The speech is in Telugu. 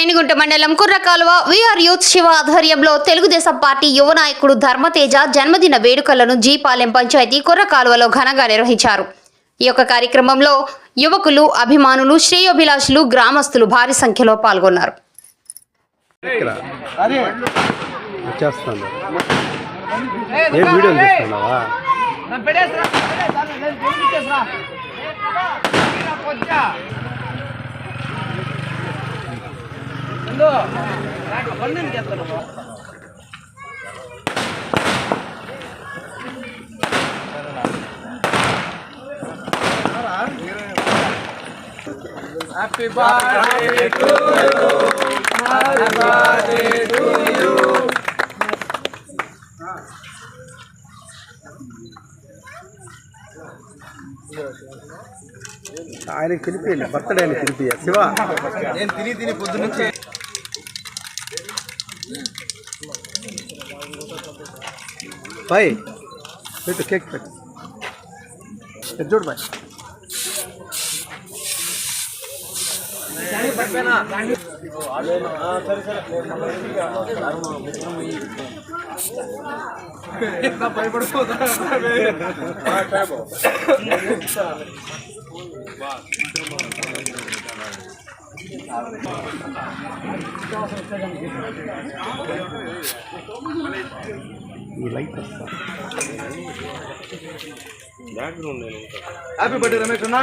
రేణిగుంట మండలం కుర్రకాలువ వీఆర్ యూత్ శివ ఆధ్వర్యంలో తెలుగుదేశం పార్టీ యువ నాయకుడు ధర్మతేజ జన్మదిన వేడుకలను జీపాలెం పంచాయతీ కుర్రకాలువలో ఘనంగా నిర్వహించారు. ఈ యొక్క కార్యక్రమంలో యువకులు, అభిమానులు, శ్రేయోభిలాషులు, గ్రామస్తులు భారీ సంఖ్యలో పాల్గొన్నారు. Happy birthday to you. Happy birthday to you. ఆయనకి తినిపియండి, బర్త్డే ఆయన తినిపియ శివ. నేను తిని పొద్దు నుంచి బాయ్ పెట్టు, కేక్ పెట్టు, చూడు బాయ్. హ్యాపీ బర్త్డే రమేష్ అన్న.